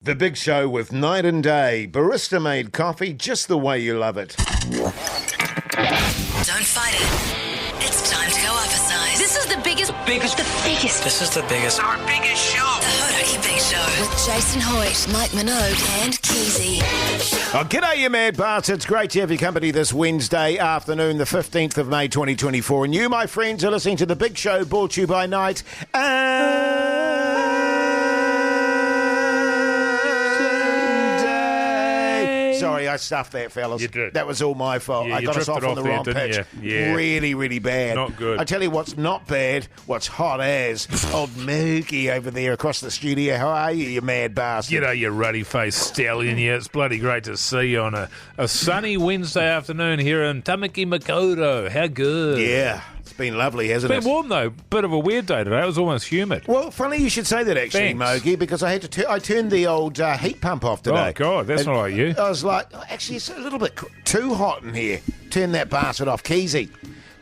The Big Show with Night and Day. Barista-made coffee just the way you love it. Don't fight it. It's time to go oversize. This is the biggest. This is the biggest. Our biggest show. The Hodaki Big Show with Jason Hoyt, Mike Minogue and Keyzie. Oh, g'day, you mad bats. It's great to have your company this Wednesday afternoon, the 15th of May, 2024. And you, my friends, are listening to The Big Show, brought to you by Night Sorry, I stuffed that, fellas. You did. That was all my fault. Yeah, I got us off on the wrong pitch. Yeah. Really, really bad. Not good. I tell you what's not bad, what's hot as. Old Mookie over there across the studio. How are you mad bastard? G'day, you ruddy-faced stallion. Yeah, it's bloody great to see you on a sunny Wednesday afternoon here in Tamaki Makaurau. How good. Yeah. It's been lovely, hasn't It's been warm, though. Bit of a weird day today. It was almost humid. Well, funny you should say that, actually, Thanks. Mogi, because I had to. I turned the old heat pump off today. Oh, God, that's not like you. I was like, actually, it's a little bit too hot in here. Turn that bastard off, Keyzie.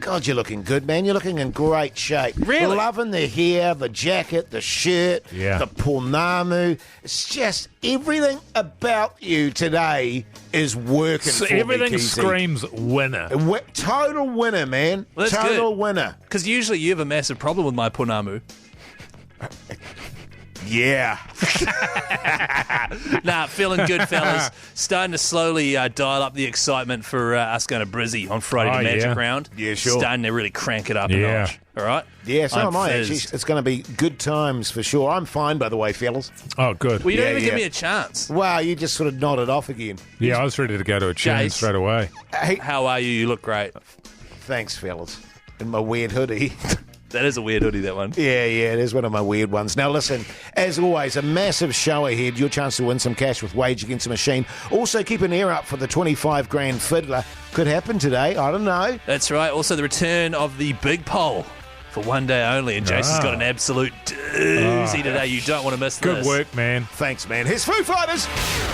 God, you're looking good, man. You're looking in great shape. Really? Loving the hair, the jacket, the shirt, the pornamu. It's just everything about you today is working So for everything me, Keyzie. screams winner. Total winner, man. Well, that's Total good. winner. Because usually you have a massive problem with my punamu. Yeah. Nah, feeling good, fellas. Starting to slowly dial up the excitement for us going to Brizzy on Friday Oh, to Magic yeah. Round. Yeah, sure. Starting to really crank it up a Yeah. notch. All right? Yeah, so I'm am I, actually. fizzed. It's going to be good times for sure. I'm fine, by the way, fellas. Oh, good. Well, you don't Yeah, even yeah. give me a chance. Wow, you just sort of nodded off again. Yeah, I was ready to go to a tune Jase. straight away. Hey, How are you? You look great. thanks, fellas. In my weird hoodie. That is a weird hoodie, that one. Yeah, it is one of my weird ones. Now, listen, as always, a massive show ahead. Your chance to win some cash with Wage Against the Machine. Also, keep an ear up for the 25 grand fiddler. Could happen today. I don't know. That's right. Also, the return of the big poll for one day only. And Jason's got an absolute doozy today. You don't want to miss Good this. work, man. Thanks, man. Here's Foo Fighters.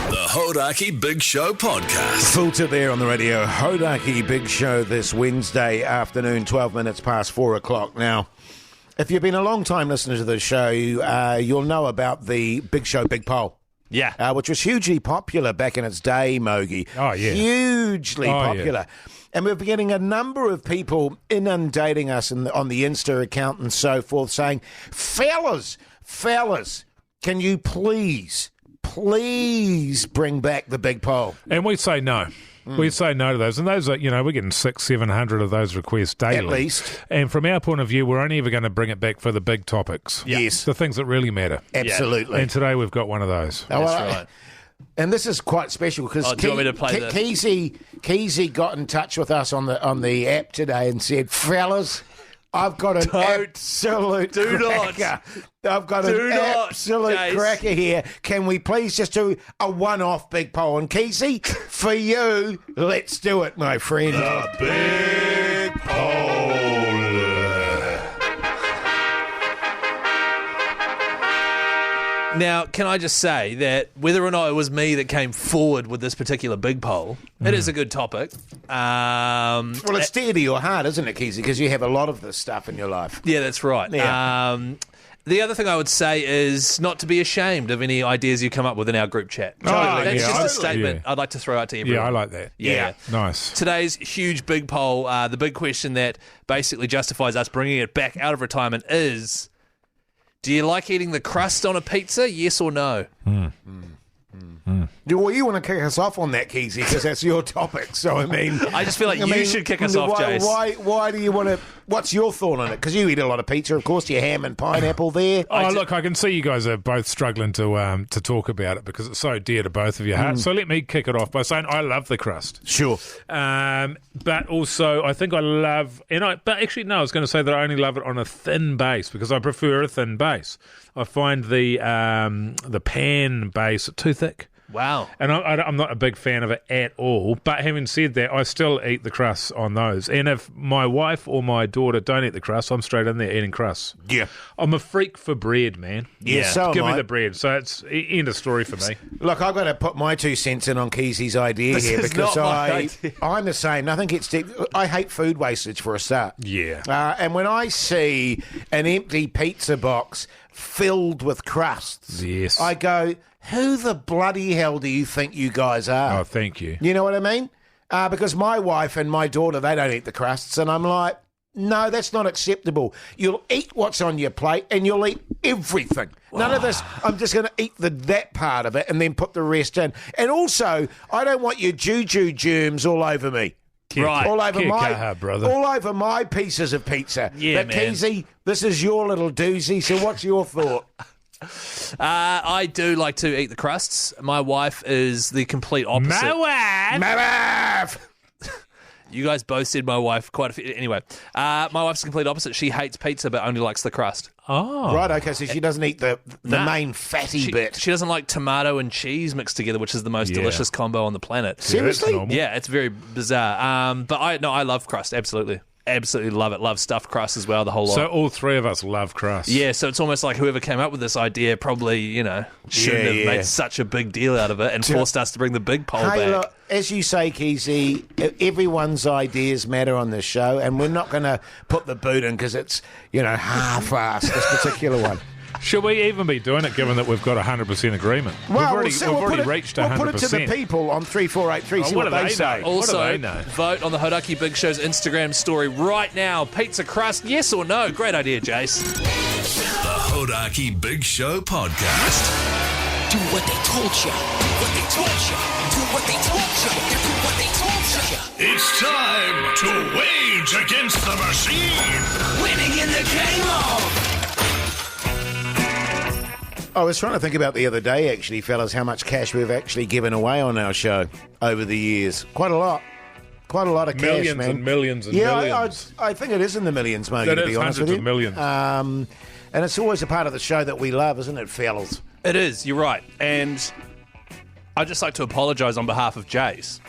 The Hodaki Big Show podcast. Filter there on the radio. Hodaki Big Show this Wednesday afternoon, 12 minutes past 4 o'clock. Now, if you've been a long time listener to the show, you'll know about the Big Show Big Poll. Yeah. Which was hugely popular back in its day, Mogi. Oh, yeah. Hugely Oh, yeah. popular. And we're getting a number of people inundating us on the Insta account and so forth saying, fellas, can you please bring back the big poll? And we say no. We say no to those. And those are, we're getting 600-700 of those requests daily. At least. And from our point of view, we're only ever going to bring it back for the big topics. Yes. The things that really matter. Absolutely. And today we've got one of those. Oh, That's right. And this is quite special because Oh, do you want me to play the- Keyzie got in touch with us on the app today and said, fellas, I've got an absolute cracker. I've got an absolute Jase. cracker here. Can we please just do a one-off big poll? And Keyzie, for you, let's do it, my friend. The big poll. Now, can I just say that whether or not it was me that came forward with this particular big poll, it is a good topic. Well, it's dear to your heart, isn't it, Keyzie? Because you have a lot of this stuff in your life. Yeah, that's right. Yeah. The other thing I would say is not to be ashamed of any ideas you come up with in our group chat. Totally. That's Yeah, just a totally. statement Yeah. I'd like to throw out to everyone. Yeah, I like that. Yeah. Nice. Today's huge big poll, the big question that basically justifies us bringing it back out of retirement is, do you like eating the crust on a pizza, yes or no? Well, you want to kick us off on that, Keyzie, because that's your topic. So, I mean... I just feel like you should kick us off, Jase. Why do you want to... What's your thought on it? Because you eat a lot of pizza, of course. Your ham and pineapple there. Look, I can see you guys are both struggling to talk about it because it's so dear to both of your hearts. So let me kick it off by saying I love the crust. Sure. But also I think I love... But actually, no, I was going to say that I only love it on a thin base because I prefer a thin base. I find the pan base too thick. Wow. And I'm not a big fan of it at all. But having said that, I still eat the crusts on those. And if my wife or my daughter don't eat the crust, I'm straight in there eating crusts. Yeah. I'm a freak for bread, man. Yeah, so am Give me I. the bread. So it's end of story for me. Look, I've got to put my 2 cents in on Keyzie's idea This here is because not my idea. I'm the same. Nothing gets deep. I hate food wastage for a start. Yeah. And when I see an empty pizza box filled with crusts, Yes. I go, who the bloody hell do you think you guys are? Oh, thank you. You know what I mean? Because my wife and my daughter, they don't eat the crusts, and I'm like, no, that's not acceptable. You'll eat what's on your plate, and you'll eat everything. None of this, I'm just going to eat that part of it and then put the rest in. And also, I don't want your juju germs all over me. Right. All over brother. all over my pieces of pizza. Yeah, but man. Keyzie, this is your little doozy, so what's your thought? I do like to eat the crusts. My wife is the complete opposite. My wife! You guys both said my wife quite a few. Anyway, my wife's the complete opposite. She hates pizza but only likes the crust. Oh. Right, okay, so she doesn't eat the main fatty bit. She doesn't like tomato and cheese mixed together, which is the most delicious combo on the planet. Seriously? Yeah, it's very bizarre. But I love crust, absolutely. Absolutely love it. Love stuffed crust as well, the whole lot. So all three of us love crust. Yeah, so it's almost like whoever came up with this idea probably, shouldn't have made such a big deal out of it and forced us to bring the big poll Hey, back. look, as you say, Keyzie, everyone's ideas matter on this show, and we're not going to put the boot in because it's, half-assed, this particular one. Should we even be doing it given that we've got 100% agreement? Well, we've already reached 100%. We'll put it to the people on 3483, see what what do they they say. know? What do Also, they know? vote on the Hodaki Big Show's Instagram story right now. Pizza crust, yes or no? Great idea, Jase. The Hodaki Big Show Podcast. Do what they told you. What they told you. Do what they told you. Do what they told you. It's time to wage against the machine. Winning in the game of. I was trying to think about the other day, actually, fellas, how much cash we've actually given away on our show over the years. Quite a lot. Quite a lot of cash, Millions man. and millions and yeah, millions. I think it is in the millions, Mogi, That to is be honest hundreds with of you. millions. And it's always a part of the show that we love, isn't it, fellas? It is, you're right. And I'd just like to apologise on behalf of Jase,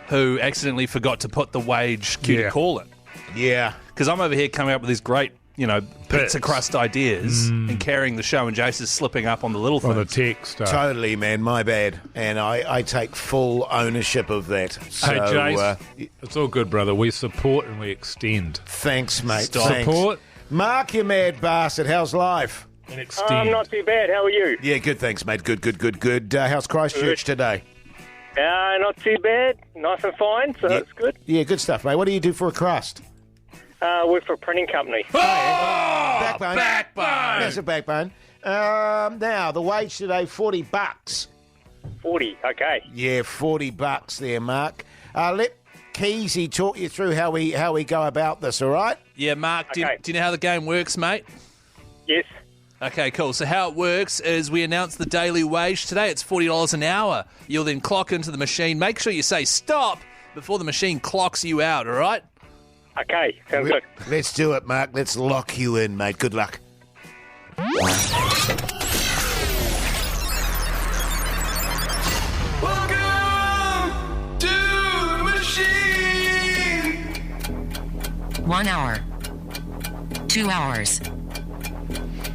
who accidentally forgot to put the wage cue to call in. Yeah. Because I'm over here coming up with these great, pizza Bits. crust ideas and carrying the show, and Jase is slipping up on the little On the things. tech stuff. Totally, man. My bad. And I take full ownership of that. So, Hey, Jase, it's all good, brother. We support and we extend. thanks, mate. Stop. Thanks. Support Mark, you mad bastard. How's life? and extend. Not too bad. How are you? Yeah, good, thanks, mate. Good. How's Christchurch today? Not too bad. Nice and fine, so that's good. Yeah, good stuff, mate. What do you do for a crust? Work for a printing company. Backbone. Backbone! That's a backbone. Now, the wage today, $40. 40, okay. Yeah, $40 there, Mark. Let Keyzie talk you through how we go about this, all right? Yeah, Mark, do Okay. you know how the game works, mate? Yes. Okay, cool. So how it works is we announce the daily wage today. It's $40 an hour. You'll then clock into the machine. Make sure you say stop before the machine clocks you out, all right? Okay, sounds good. Let's do it, Mark. Let's lock you in, mate. Good luck. Welcome to the machine. 1 hour. 2 hours.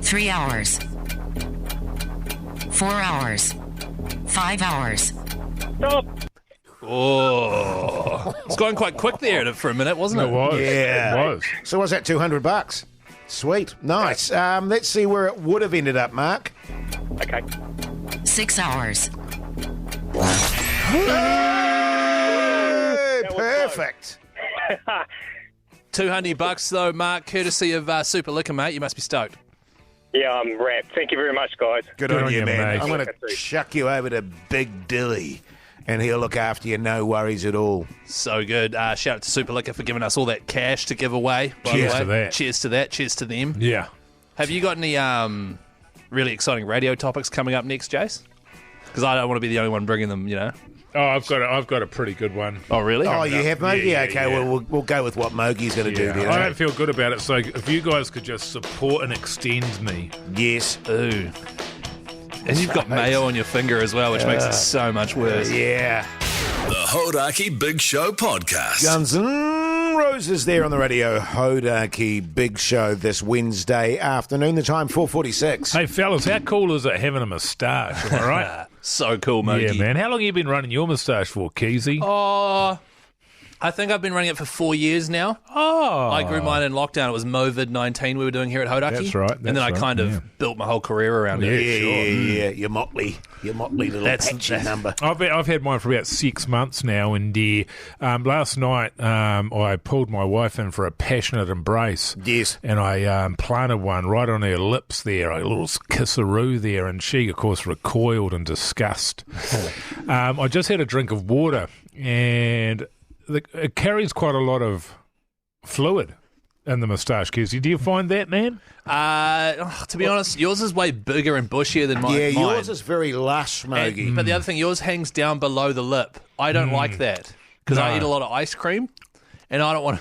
3 hours. 4 hours. 5 hours. Stop. Oh. It's going quite quick there for a minute, wasn't it? It was. Yeah. It was. So what's that, $200? Sweet. Nice. Let's see where it would have ended up, Mark. Okay. 6 hours. Hey, was perfect. $200 though, Mark, courtesy of Super Liquor, mate. You must be stoked. Yeah, I'm wrapped. Thank you very much, guys. Good Good on on you, you, man. mate. I'm going to chuck you over to Big Dilly, and he'll look after you, no worries at all. So good. Shout out to Super Liquor for giving us all that cash to give away. By Cheers the way. to that. Cheers to that. Cheers to them. Yeah. Have you got any really exciting radio topics coming up next, Jase? Because I don't want to be the only one bringing them, Oh, I've got a pretty good one. Oh, really? Oh, you have, mate? Yeah, Yeah, okay. yeah. Well, we'll go with what Mogi's going to do there. I don't feel good about it. So if you guys could just support and extend me. Yes. Ooh. And you've got mayo on your finger as well, which makes it so much worse. Yeah. The Hodaki Big Show Podcast. Guns N' Roses there on the radio. Hodaki Big Show this Wednesday afternoon. The time 4:46. Hey, fellas, how cool is it having a moustache? Am I right? So cool, Mogi. Yeah, man. How long have you been running your moustache for, Keyzie? Oh, I think I've been running it for 4 years now. Oh. I grew mine in lockdown. It was Movid-19 we were doing here at Hodaki. That's right. And then I kind of built my whole career around it. Yeah, your motley little patchy number. I've had mine for about 6 months now, and last night I pulled my wife in for a passionate embrace. Yes. And I planted one right on her lips there, a little kisseroo there, and she, of course, recoiled in disgust. I just had a drink of water, and it carries quite a lot of fluid in the moustache, Keyzie. Do you find that, man? To be honest, yours is way bigger and bushier than mine. Yeah, yours is very lush, Mogi. But the other thing, yours hangs down below the lip. I don't like that because I eat a lot of ice cream, and I don't want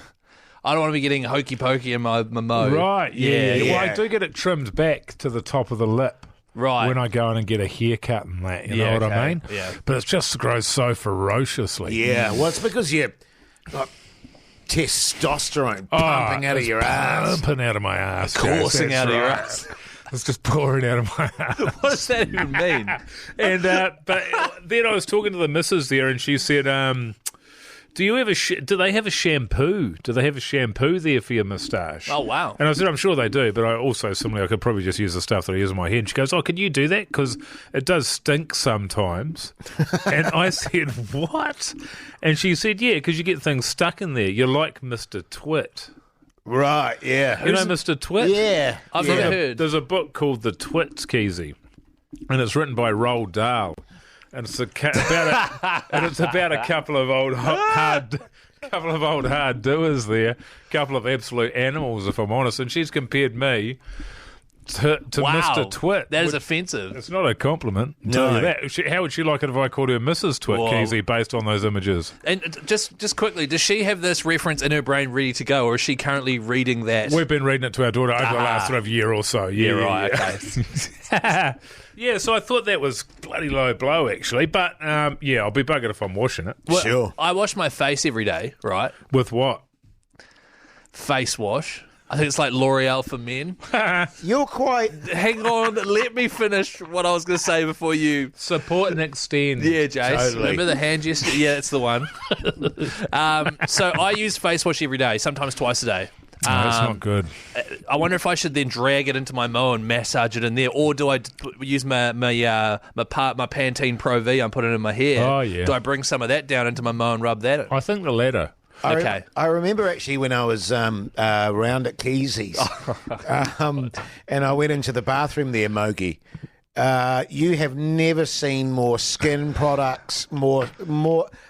to be getting hokey pokey in my mo. Right, yeah. Yeah. Well, I do get it trimmed back to the top of the lip. Right. When I go in and get a haircut and that, you know what I mean? Yeah. But it just grows so ferociously. Yeah, well, it's because you're testosterone pumping out of your ass. Pumping out of my ass. Coursing Jase, out of your right. ass. It's just pouring out of my ass. What does that even mean? And but then I was talking to the missus there, and she said, "Do you ever? Do they have a shampoo? Do they have a shampoo there for your moustache?" Oh, wow. And I said, "I'm sure they do, but I also similarly I could probably just use the stuff that I use in my hair." And she goes, "Oh, can you do that? Because it does stink sometimes." And I said, "What?" And she said, "Yeah, because you get things stuck in there. You're like Mr. Twit." Right, yeah. You know Mr. Twit? Yeah. I've never heard. There's a book called The Twits, Keyzie, and it's written by Roald Dahl, and it's about a couple of old hard doers there, couple of absolute animals, if I'm honest. And she's compared me to Wow. Mr. Twit. That is which- offensive. It's not a compliment. I'll tell you that. How would she like it if I called her Mrs. Twit, Whoa. Keyzie, based on those images? And just quickly, does she have this reference in her brain ready to go, or is she currently reading that? We've been reading it to our daughter over the last sort of year or so. Yeah, right, okay. Yeah, so I thought that was bloody low blow, actually. But, I'll be buggered if I'm washing it. Well, Sure. I wash my face every day, right? With what? Face wash. I think it's like L'Oreal for men. You're quite... Hang on, let me finish what I was going to say before you. Support and extend. Yeah, Jase. Totally. Remember the hand gesture? Yeah, it's the one. So I use face wash every day, sometimes twice a day. No, that's not good. I wonder if I should then drag it into my mo and massage it in there, or do I use my Pantene Pro V and put it in my hair? Oh, yeah. Do I bring some of that down into my mo and rub that in? I think the latter. Okay. I remember actually when I was around at Keyzie's, and I went into the bathroom there, Mogi. You have never seen more skin products, more.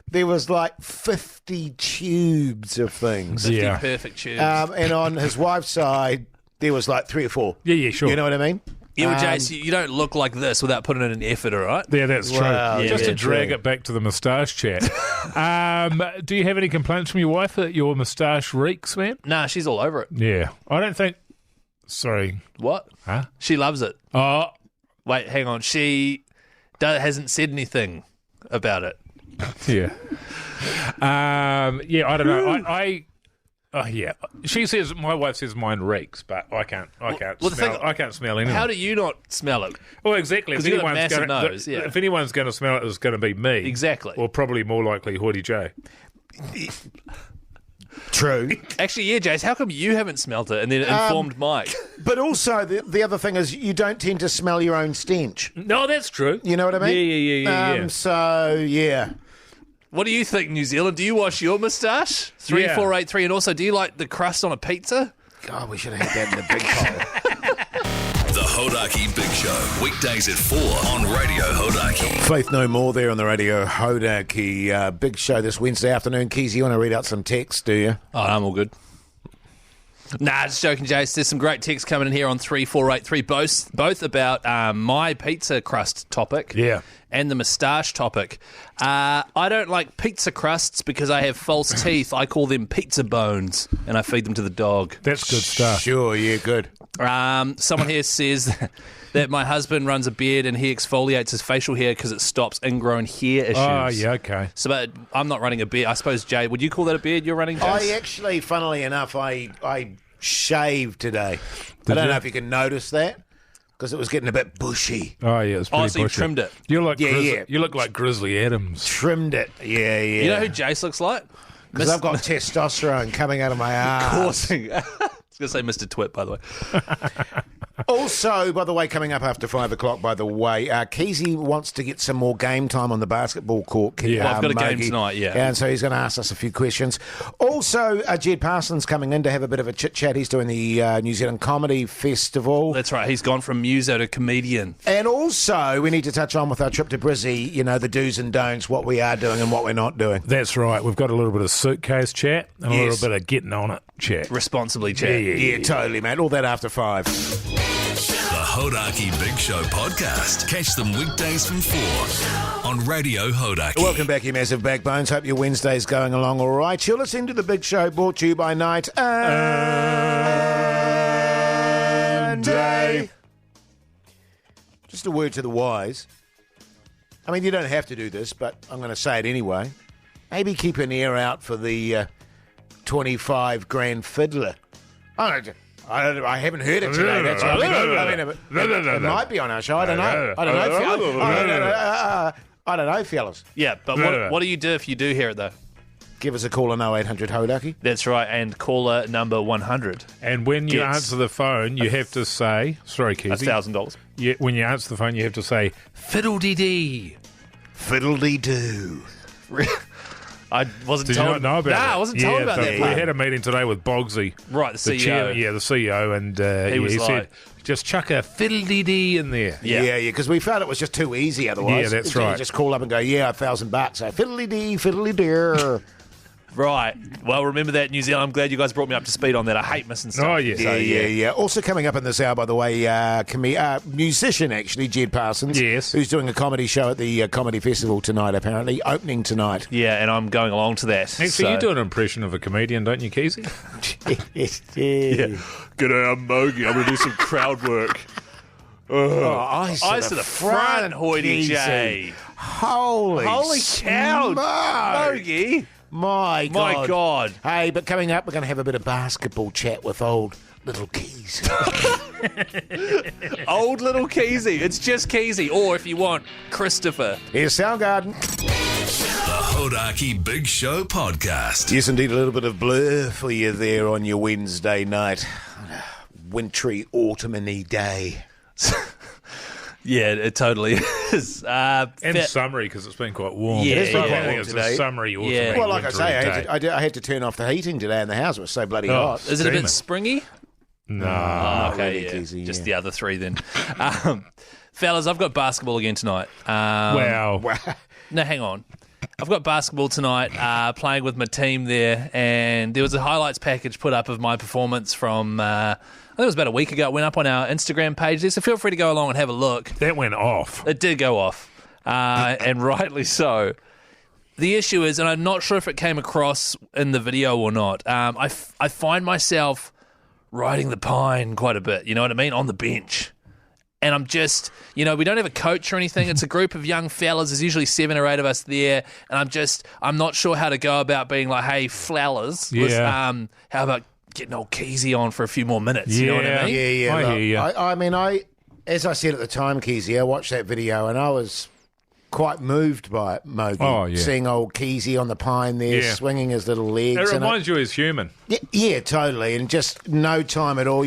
There was like 50 tubes of things. 50 Yeah. perfect tubes. And on his wife's side, there was like 3 or 4. Yeah, sure. You know what I mean? Jace, you don't look like this without putting in an effort, all right? Yeah, that's true. Wow, Just yeah, to drag true. it back to the moustache chat. Do you have any complaints from your wife that your moustache reeks, man? Nah, she's all over it. Yeah. I don't think... Sorry. What? Huh? She loves it. Oh, Wait, hang on. She hasn't said anything about it. yeah. I don't know. Yeah. She says, my wife says mine reeks, but I can't well, smell. I can't smell anything. How do you not smell it? Well, exactly. 'Cause you've got a massive nose, yeah. If anyone's going to smell it, it's going to be me. Exactly. Or probably more likely Hoodie J. True. Actually, yeah, Jace, how come you haven't smelt it and then informed Mike? But also, the other thing is you don't tend to smell your own stench. No, that's true. You know what I mean? Yeah. So, yeah. What do you think, New Zealand? Do you wash your moustache? 3483. And also, do you like the crust on a pizza? God, we should have had that in the big hole. The Hodaki Big Show. Weekdays at 4 on Radio Hodaki. Faith No More there on the radio. Hodaki. Big show this Wednesday afternoon. Keyzie, you want to read out some text, do you? Oh, no, I'm all good. Nah, just joking, Jace. There's some great texts coming in here on 3483, both about my pizza crust topic and the moustache topic. I don't like pizza crusts because I have false teeth. I call them pizza bones, and I feed them to the dog. That's good stuff. Sure, yeah, good. Someone here says that my husband runs a beard and he exfoliates his facial hair because it stops ingrown hair issues. Oh, yeah, okay. So, but I'm not running a beard. I suppose, Jay, would you call that a beard you're running, Jace? I actually, funnily enough, I shaved today. I don't know if you can notice that because it was getting a bit bushy. Oh, yeah, it's pretty so you bushy. trimmed it? You look Yeah. You look like Grizzly Adams. Trimmed it. Yeah. You know who Jace looks like? Because I've got testosterone coming out of my ass. Coursing. I was going to say Mr. Twit, by the way. Also, by the way, coming up after 5 o'clock, by the way, Keyzie wants to get some more game time on the basketball court. Well, I've got a game tonight, yeah. And so he's going to ask us a few questions. Also, Jed Parsons coming in to have a bit of a chit-chat. He's doing the New Zealand Comedy Festival. That's right. He's gone from muso to comedian. And also, we need to touch on with our trip to Brizzy, the do's and don'ts, what we are doing and what we're not doing. That's right. We've got a little bit of suitcase chat and a little bit of getting on it chat. Responsibly chat. Yeah, totally, mate. All that after 5. The Hodaki Big Show podcast. Catch them weekdays from 4 on Radio Hodaki. Welcome back, you massive backbones. Hope your Wednesday's going along all right. You're listening to The Big Show, brought to you by Night and Day. Just a word to the wise. I mean, you don't have to do this, but I'm going to say it anyway. Maybe keep an ear out for the 25 grand fiddler. I haven't heard it today. That's what I mean. It might be on our show. I don't know. I don't know, fellas. Yeah, but what do you do if you do hear it, though? Give us a call on 0800 Hodaki. That's right, and caller number 100. And when you answer the phone, you have to say, sorry, Keyzie. $1,000. Yeah, when you answer the phone, you have to say, fiddle-dee-dee. Fiddle-dee-doo. I wasn't Did told. you not know about that? I wasn't told about that. We had a meeting today with Bogsy. Right, the CEO. The CEO, and he said, just chuck a fiddle-dee-dee in there. Yeah, because we felt it was just too easy otherwise. Yeah, that's right. You just call up and go, $1,000. So fiddly-dee, fiddly-dee. Right. Well, remember that, New Zealand. I'm glad you guys brought me up to speed on that. I hate missing stuff. Oh, yes. Yeah. Also coming up in this hour, by the way, musician, actually, Jed Parsons. Yes. Who's doing a comedy show at the Comedy Festival tonight, apparently. Opening tonight. Yeah, and I'm going along to that. Actually, you do an impression of a comedian, don't you, Keyzie? Yeah. G'day, I'm Mogi. I'm going to do some crowd work. Eyes to the front, hoity J. Holy cow, Mogi. My God. Hey, but coming up, we're going to have a bit of basketball chat with old little Keyzie. Old little Keyzie. It's just Keyzie. Or if you want, Christopher. Here's Soundgarden. The Hodaki Big Show podcast. Yes, indeed, a little bit of Blur for you there on your Wednesday night. Wintry, autumny day. Yeah, it totally is. And summery, because it's been quite warm. Yeah, it's quite warm today. A summery, autumny, Yeah. Well, like I say, wintry I had to turn off the heating today in the house. It was so bloody hot. Is it a bit springy? No. Okay, really, yeah. Keyzie, Just yeah. the other three then. Fellas, I've got basketball again tonight. Wow. No, hang on. I've got basketball tonight, playing with my team there, and there was a highlights package put up of my performance from, I think it was about a week ago. It went up on our Instagram page there, so feel free to go along and have a look. That went off. It did go off, and rightly so. The issue is, and I'm not sure if it came across in the video or not, I find myself riding the pine quite a bit, you know what I mean, on the bench. And I'm just, we don't have a coach or anything. It's a group of young fellas. There's usually 7 or 8 of us there. And I'm not sure how to go about being like, hey, flowers. Yeah. How about getting old Keyzie on for a few more minutes? You know what I mean? Yeah. I hear you. I mean, as I said at the time, Keyzie, I watched that video and I was quite moved by it, Mogi. Oh, yeah. Seeing old Keyzie on the pine there, swinging his little legs. It reminds you he's human. Yeah, totally. And just no time at all,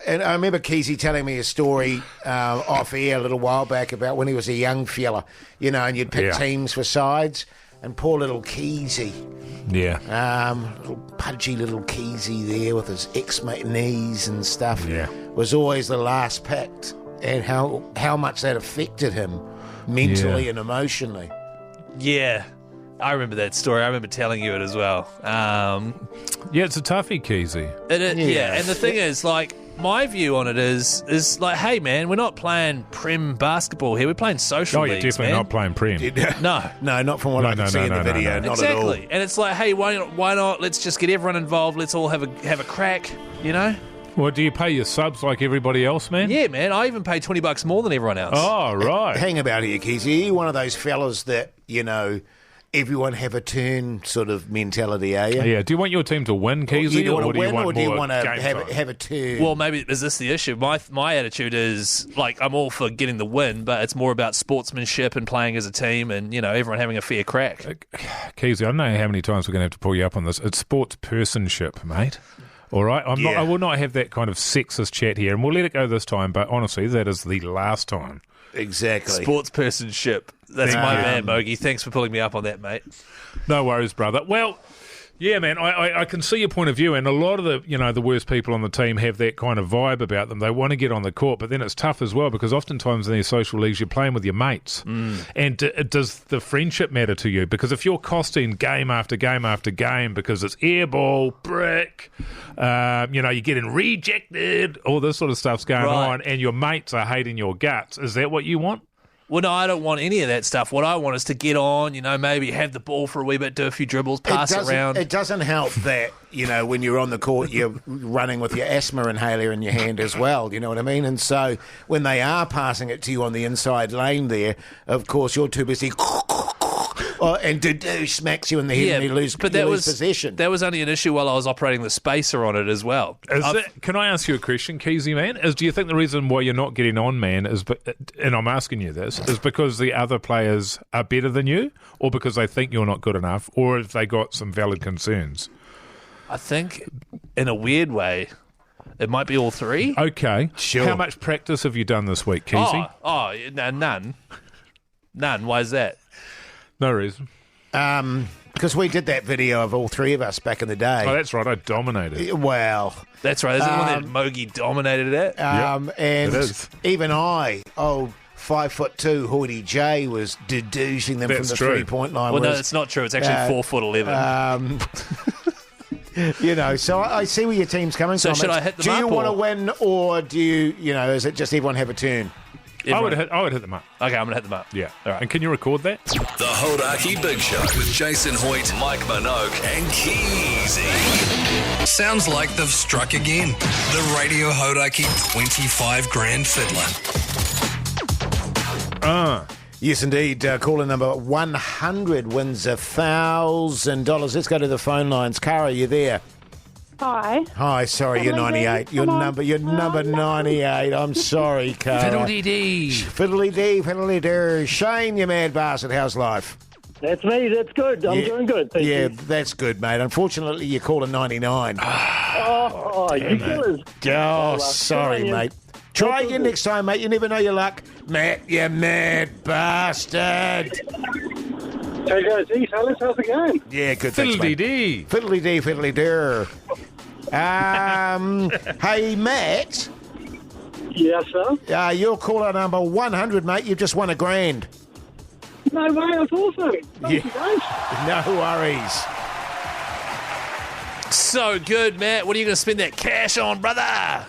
And I remember Keyzie telling me a story off air a little while back about when he was a young fella, and you'd pick teams for sides. And poor little Keyzie, little pudgy little Keyzie there with his eczema knees and stuff, was always the last picked. And how much that affected him mentally and emotionally. Yeah. I remember that story. I remember telling you it as well. It's a toughie, Keyzie. And the thing is, my view on it is like, hey, man, we're not playing Prem basketball here. We're playing social leagues, you're definitely not playing Prem. No, not from what I can see in the video. Not at all. Exactly. And it's like, hey, why not? Let's just get everyone involved. Let's all have a crack, Well, do you pay your subs like everybody else, man? Yeah, man. I even pay $20 more than everyone else. Oh, right. Hang about here, Keyzie. Are you one of those fellas that, everyone have a turn sort of mentality, are you? Yeah. Do you want your team to win, Keyzie, You or want to do you win, want or do you more want to game time? have a turn? Well, maybe is this the issue? My attitude is like I'm all for getting the win, but it's more about sportsmanship and playing as a team, and everyone having a fair crack. Keyzie, I don't know how many times we're going to have to pull you up on this. It's sports personship, mate. All right, I will not have that kind of sexist chat here, and we'll let it go this time. But honestly, that is the last time. Exactly. Sportspersonship. That's my man, Mogi. Thanks for pulling me up on that, mate. No worries, brother. Well, yeah, man, I can see your point of view, and a lot of the worst people on the team have that kind of vibe about them. They want to get on the court, but then it's tough as well because oftentimes in these social leagues you're playing with your mates. And does the friendship matter to you? Because if you're costing game after game after game because it's airball, brick, you're getting rejected, all this sort of stuff's going on, and your mates are hating your guts, is that what you want? Well, no, I don't want any of that stuff. What I want is to get on, maybe have the ball for a wee bit, do a few dribbles, pass it around. It doesn't help that, when you're on the court, you're running with your asthma inhaler in your hand as well, you know what I mean? And so when they are passing it to you on the inside lane there, of course, you're too busy... and Dudu smacks you in the head and you lose possession. That was only an issue while I was operating the spacer on it as well. Can I ask you a question, Keyzie, man? Do you think the reason why you're not getting on, man, and I'm asking you this, is because the other players are better than you, or because they think you're not good enough, or have they got some valid concerns? I think, in a weird way, it might be all three. Okay. Sure. How much practice have you done this week, Keyzie? None. None. Why is that? No reason. Because we did that video of all three of us back in the day. Oh, that's right. I dominated. Well... That's right. Isn't it one that Mogi dominated it? And it is. Even 5'2" Hoity J was deducing them That's from the true. 3-point line. Well, no, it's not true. It's actually 4'11". So I see where your team's coming from. So should I hit them Do up? you want to win, or do you, is it just everyone have a turn? I would hit them up. Okay, I'm going to hit them up. Yeah. All right. And can you record that? The Hodaki Big Show with Jason Hoyt, Mike Minogue, and Keyzie. Sounds like they've struck again. The Radio Hodaki 25 grand fiddler. Yes, indeed. Caller number 100 wins $1,000. Let's go to the phone lines. Cara, you there? Hi. Hi, sorry, you're 98. You're number 98. I'm sorry, Cara. Fiddle-dee-dee. Fiddly-dee. Shane, you mad bastard. How's life? That's me. That's good. I'm doing good. Thank you. That's good, mate. Unfortunately, you called a 99. You killers. Oh, sorry, mate. Try again next time, mate. You never know your luck. Matt, you mad bastard. Hey, guys. How's it going? Yeah, good. Thanks, mate. Fiddly-dee. Fiddly-dee. Hey, Matt. Yes, sir. You're caller number 100, mate. You've just won $1,000. No way. That's awesome. Thank you, guys. No worries. So good, Matt. What are you going to spend that cash on, brother?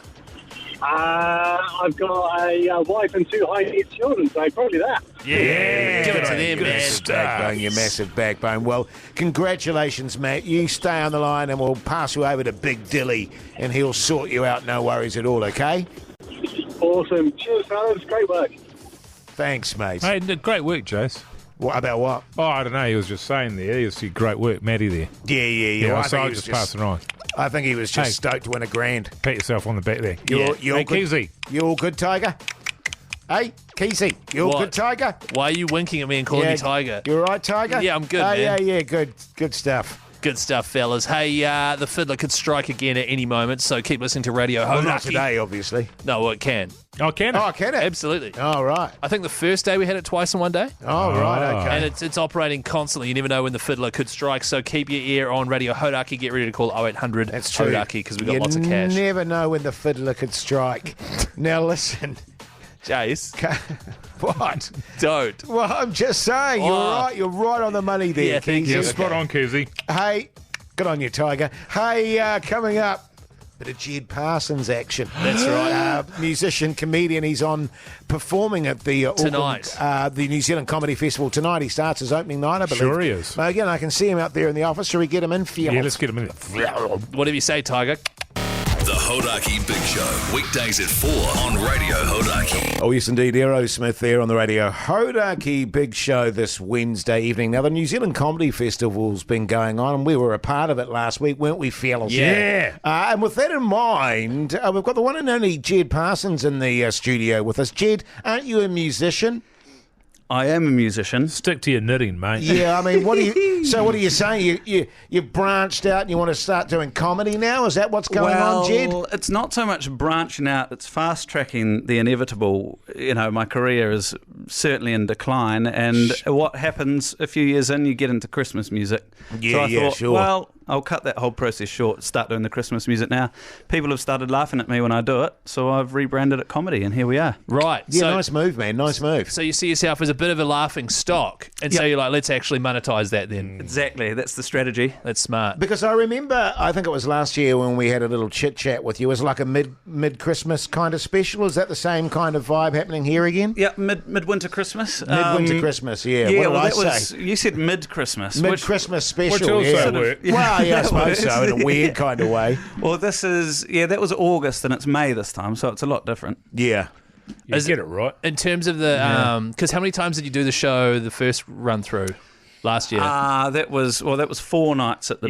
I've got a wife and 2 high-needs children, so probably that. Yeah. Give it to them, man. Backbone, you massive backbone. Well, congratulations, Matt. You stay on the line and we'll pass you over to Big Dilly and he'll sort you out. No worries at all, okay? Awesome. Cheers, fellas. Great work. Thanks, mate. Hey, great work, Jase. What about what? Oh, I don't know. He was just saying there. He was great work, Matty there. Yeah. Well, so I'll just pass it on. I think he was just stoked to win $1,000. Pat yourself on the back there. You're hey, good. Keyzie. You all good, Tiger? Hey, Keyzie, you all good, Tiger? Why are you winking at me and calling me Tiger? You all right, Tiger? Yeah, I'm good, man. Yeah, good stuff. Good stuff, fellas. Hey, the fiddler could strike again at any moment, so keep listening to Radio Well, Hodaki. not today, obviously. No, it can. Oh, can it? Oh, can it? Absolutely. Oh, right. I think the first day we had it twice in one day. Oh, right, okay. And it's operating constantly. You never know when the fiddler could strike, so keep your ear on Radio Hodaki. Get ready to call 0800 That's true. Hodaki because we've got lots of cash. You never know when the fiddler could strike. Now, listen. Jase. What? Don't. Well, I'm just saying. You're right. You're right on the money there, Yeah, thank Keyzie. you. Yeah, spot on, Keyzie. Hey, good on you, Tiger. Hey, coming up, bit of Jed Parsons action. That's right. Musician, comedian. He's on performing at the Tonight. the New Zealand Comedy Festival tonight. He starts his opening night, I believe. Sure he is. Again, I can see him out there in the office. Shall we get him in for you? Yeah, let's get him in. Whatever you say, Tiger. The Hodaki Big Show. Weekdays at 4 on Radio Hodaki. Oh, yes, indeed. Aerosmith there on the radio. Hodaki Big Show this Wednesday evening. Now, the New Zealand Comedy Festival's been going on, and we were a part of it last week, weren't we, fellas? Yeah. And with that in mind, we've got the one and only Jed Parsons in the studio with us. Jed, aren't you a musician? I am a musician. Stick to your knitting, mate. Yeah, I mean, what are you saying? You branched out and you want to start doing comedy now? Is that what's going on, Jed? Well, it's not so much branching out, it's fast-tracking the inevitable. You know, my career is certainly in decline, and what happens a few years in, you get into Christmas music. So I thought, sure. well, I'll cut that whole process short, start doing the Christmas music now. People have started laughing at me when I do it, so I've rebranded it comedy, and here we are. Right. Yeah, so, nice move, man. Nice move. So you see yourself as a bit of a laughing stock, and so you're like, let's actually monetize that then. Exactly, that's the strategy. That's smart. Because I remember, I think it was last year when we had a little chit-chat with you. It was like a mid-Christmas kind of special. Is that the same kind of vibe happening here again? Yeah, midwinter Christmas. Midwinter Christmas, yeah. Yeah, What did well, I say? You said mid-Christmas. Mid-Christmas special, which also yeah. worked. Well, yeah, I suppose so, in a weird kind of way. Well, this is, that was August, and it's May this time, so it's a lot different. Yeah. You get it right. In terms of the, because how many times did you do the show, the first run through last year? That was 4 nights at the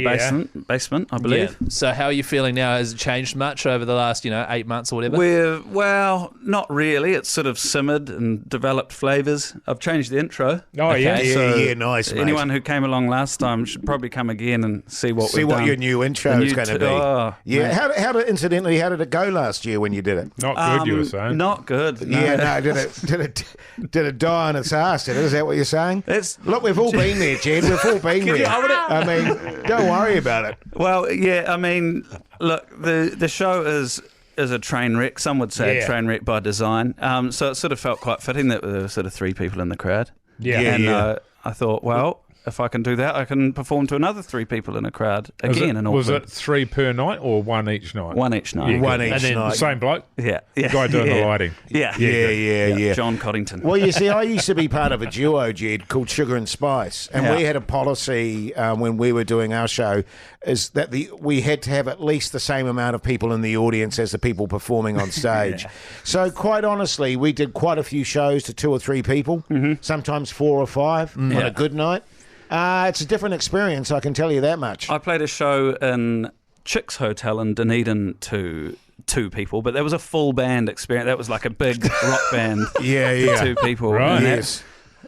basement, I believe. Yeah. So how are you feeling now? Has it changed much over the last, 8 months or whatever? Well, not really. It's sort of simmered and developed flavours. I've changed the intro. Oh, yeah. Yeah, nice, mate. Anyone who came along last time should probably come again and see what we've done. your new intro is going to be. Oh, yeah. How did it go last year when you did it? Not good, you were saying. Not good. No. Yeah, no, did it die on its arse? Did it? Is that what you're saying? Look, we've all been there, Jed. We've all been there. I mean, don't worry about it. Well, yeah, I mean, look, the show is a train wreck. Some would say a train wreck by design. So it sort of felt quite fitting that there were sort of 3 people in the crowd. Yeah. I thought, well, if I can do that, I can perform to another 3 people in a crowd again. Was it 3 per night or 1 each night? 1 each night. Yeah, One each and then night. The same bloke? Yeah. Guy doing the lighting. Yeah. John Coddington. Well, you see, I used to be part of a duo, Jed, called Sugar and Spice, and we had a policy when we were doing our show is that we had to have at least the same amount of people in the audience as the people performing on stage. So, quite honestly, we did quite a few shows to 2 or 3 people, sometimes 4 or 5 on a good night. It's a different experience, I can tell you that much. I played a show in Chick's Hotel in Dunedin to 2 people, but that was a full band experience. That was like a big rock band for 2 people. Right. And Yes.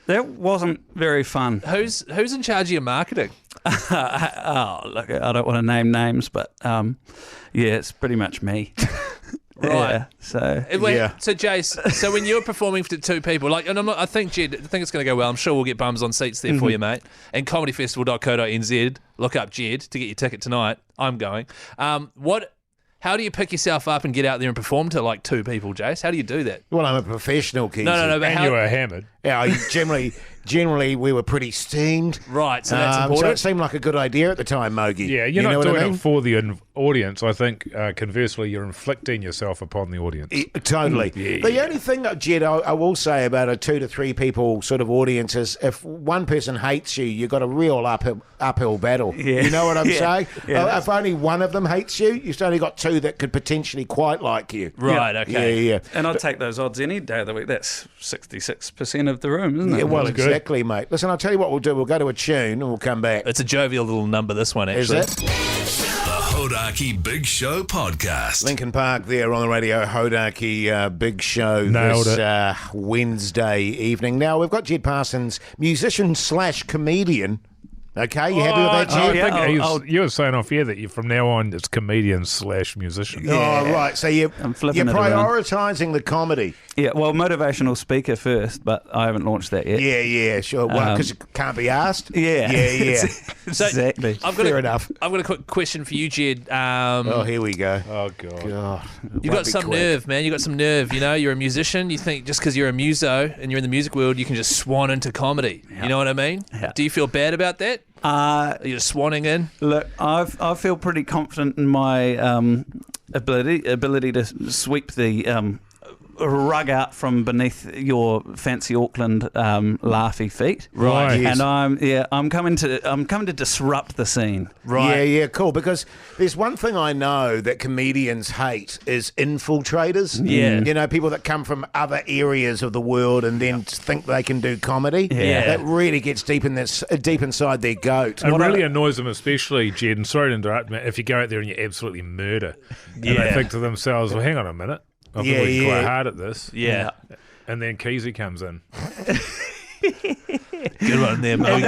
that wasn't very fun. Who's in charge of your marketing? Look, I don't want to name names, but it's pretty much me. Right. So Jase, so when you're performing for 2 people, I think Jed, I think it's going to go well. I'm sure we'll get bums on seats there for you, mate. And comedyfestival.co.nz, look up Jed to get your ticket tonight. I'm going. How do you pick yourself up and get out there and perform to 2 people, Jase? How do you do that? Well, I'm a professional, Keyzie. No, but And you were hammered. Yeah, generally we were pretty steamed. Right, so that's So important. it seemed like a good idea at the time, Mogi. Yeah, you you're know not what doing I mean? it for the audience. I think, conversely, you're inflicting yourself upon the audience. Totally. The only thing, Jed, I will say about a 2 to 3 people sort of audience is if one person hates you, you've got a real uphill battle. Yeah. You know what I'm saying? Yeah, if only one of them hates you, you've only got 2 that could potentially quite like you. Right, okay. Yeah. And I'd take those odds any day of the week. That's 66% of the room, isn't it? Yeah, well, That's good. exactly, mate. Listen, I'll tell you what we'll do. We'll go to a tune and we'll come back. It's a jovial little number, this one, actually. Is it? The Hodaki Big Show podcast. Lincoln Park there on the radio, Hodaki Big Show Nailed this Wednesday evening. Now, we've got Jed Parsons, musician / comedian. Okay, you happy with that, Jed? You were saying off here that from now on it's comedian / musician. Oh, right. So you're flipping it around. prioritising the comedy. Yeah, well, motivational speaker first, but I haven't launched that yet. Yeah, sure. Well, because it can't be asked. Yeah. Yeah. So, Exactly. Fair enough. I've got a quick question for you, Jed. Oh, here we go. Oh, God. God. You've got some nerve, man. You've got some nerve. You're a musician. You think just because you're a muso and you're in the music world, you can just swan into comedy. Yeah. You know what I mean? Yeah. Do you feel bad about that? Are you just swanning in? Look, I feel pretty confident in my ability to sweep the rug out from beneath your fancy Auckland laughy feet. Right. And I'm coming to disrupt the scene. Right. Yeah, cool. Because there's one thing I know that comedians hate is infiltrators. Yeah. You know, people that come from other areas of the world and then think they can do comedy. Yeah. That really gets deep inside their goat. It really annoys them, especially, Jed, and sorry to interrupt, if you go out there and you absolutely murder. And they think to themselves, well, hang on a minute. I've been working quite hard at this. Yeah. And then Keyzie comes in. Good one there, mate.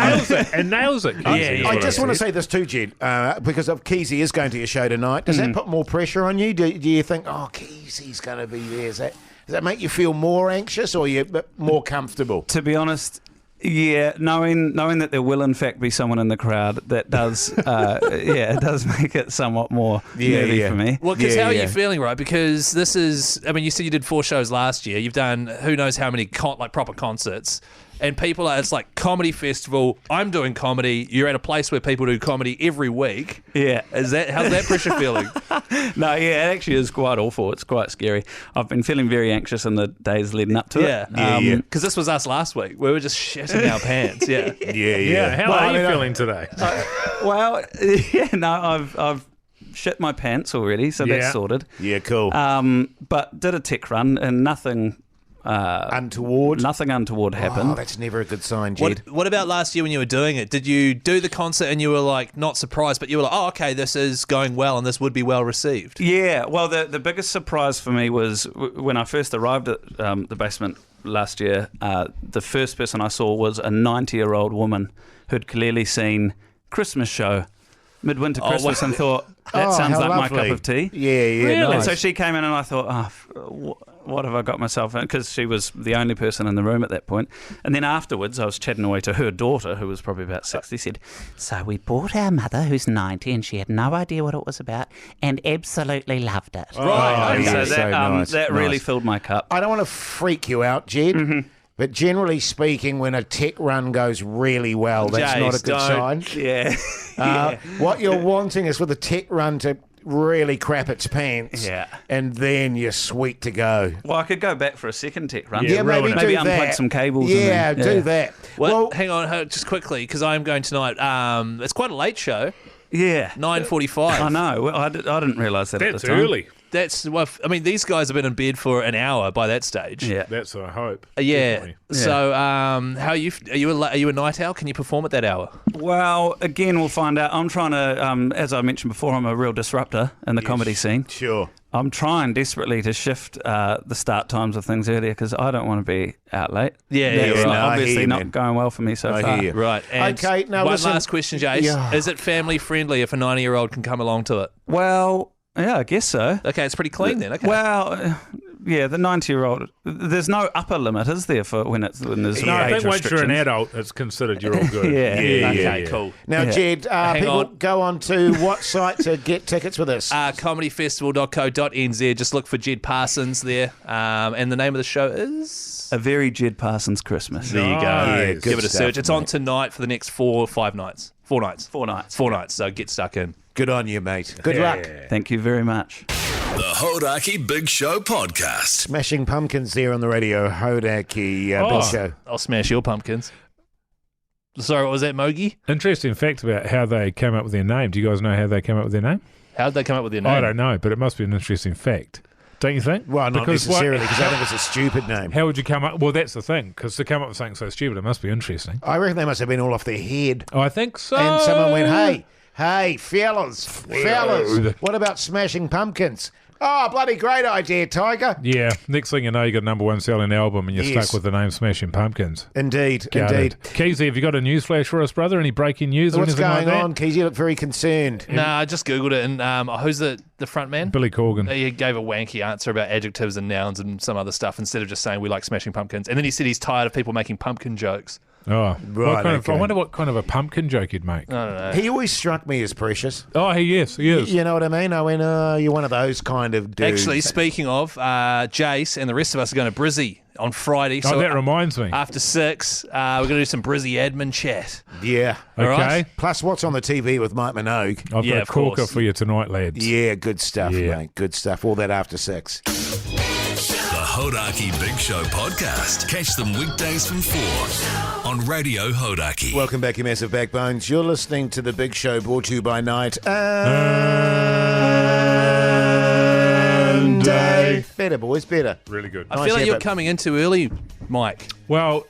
And nails it. Keyzie, I just want to say this too, Jed, because Keyzie is going to your show tonight. Does that put more pressure on you? Do you think, Keysie's going to be there? Does that make you feel more anxious or you more comfortable? To be honest, yeah, knowing that there will in fact be someone in the crowd, that does, it does make it somewhat more nervy for me. Well, because how are you feeling, right? Because this is, you said you did 4 shows last year. You've done who knows how many proper concerts. And people it's like comedy festival. I'm doing comedy. You're at a place where people do comedy every week. Yeah. How's that pressure feeling? No, yeah, it actually is quite awful. It's quite scary. I've been feeling very anxious in the days leading up to it. Because this was us last week. We were just shitting our pants. Yeah. Yeah. How are you feeling today? I've shit my pants already, so that's sorted. Yeah, cool. But did a tech run and nothing untoward? Nothing untoward happened. Oh, that's never a good sign, Jed. What about last year when you were doing it? Did you do the concert and you were like not surprised, but you were like, oh, okay, this is going well and this would be well received? Yeah, well, the biggest surprise for me was when I first arrived at the basement last year, the first person I saw was a 90-year-old woman who'd clearly seen Christmas show, Midwinter Christmas, and thought, that sounds like lovely. my cup of tea. Yeah, Really? nice. And so she came in and I thought, what have I got myself in? Because she was the only person in the room at that point. And then afterwards, I was chatting away to her daughter, who was probably about 60, said, so we brought our mother, who's 90, and she had no idea what it was about and absolutely loved it. Right. And yeah, so nice. that really filled my cup. I don't want to freak you out, Jed, but generally speaking, when a tech run goes really well, that's Jase, not a good sign. Yeah. What you're wanting is for the tech run to really crap its pants, and then you're sweet to go. Well, I could go back for a second tech run. Yeah, maybe do unplug that. some cables. Yeah, and then, do that. Well, hang on, just quickly, because I'm going tonight. It's quite a late show. Yeah. 9:45. I know. Well, I didn't realise that at That's the time. early. That's these guys have been in bed for an hour by that stage. Yeah. That's what I hope. Yeah. Definitely. So, how are you? Are you a night owl? Can you perform at that hour? Well, again, we'll find out. I'm trying to, as I mentioned before, I'm a real disruptor in the comedy scene. Sure. I'm trying desperately to shift the start times of things earlier because I don't want to be out late. Yeah, That's right. obviously not man. going well for me so I far. hear you. Right. And Okay, now one listen- last question, Jase. Yeah. Is it family friendly if a 90-year-old can come along to it? Well, yeah, I guess so. Okay, it's pretty clean then. Okay. Well, yeah, the 90-year-old. There's no upper limit, is there, for when there's No, I age think once you're an restrictions? adult, it's considered you're all good. Yeah. cool. Now, Jed, people on. go on to what site to get tickets with us? Comedyfestival.co.nz. Just look for Jed Parsons there. And the name of the show is... A very Jed Parsons Christmas. There you go. Nice. Good Give it a stuff, search. It's on mate. tonight for the next 4 or 5 nights. 4 nights. 4 nights. 4 nights. So get stuck in. Good on you, mate. Good luck. Thank you very much. The Hodaki Big Show podcast. Smashing Pumpkins there on the radio. Hodaki Big Show. I'll smash your pumpkins. Sorry, what was that, Mogi? Interesting fact about how they came up with their name. Do you guys know how they came up with their name? How did they come up with your name? I don't know, but it must be an interesting fact. Don't you think? Well, not necessarily, because I think it's a stupid name. How would you come up? Well, that's the thing, because to come up with something so stupid, it must be interesting. I reckon they must have been all off their head. Oh, I think so. And someone went, hey, fellas, what about Smashing Pumpkins? Oh, bloody great idea, Tiger. Yeah, next thing you know, you got a #1 selling album and you're Yes. stuck with the name Smashing Pumpkins. Indeed. Keyzie, have you got a newsflash for us, brother? Any breaking news or What's anything going like that? on, Keys? You look very concerned. Nah, I just Googled it, and who's the front man? Billy Corgan. He gave a wanky answer about adjectives and nouns and some other stuff instead of just saying we like Smashing Pumpkins. And then he said he's tired of people making pumpkin jokes. Oh, Right, okay. I wonder what kind of a pumpkin joke you'd make. I don't know. He always struck me as precious. Oh, he is. You know what I mean? I went, you're one of those kind of dudes. Actually, speaking of, Jase and the rest of us are going to Brizzy on Friday. Oh, So that reminds me. after 6, we're going to do some Brizzy admin chat. Yeah. all Okay. right. Plus, what's on the TV with Mike Minogue? I've Yeah, got a of corker course. for you tonight, lads. Yeah, good stuff, Yeah. mate. Good stuff. All that after 6. The Hodaki Big Show podcast. Catch them weekdays from 4 on Radio Hodaki. Welcome back, you massive backbones. You're listening to The Big Show, brought to you by Night and Day. Better, boys, better. Really good. I feel like you're coming in too early, Mike. Well,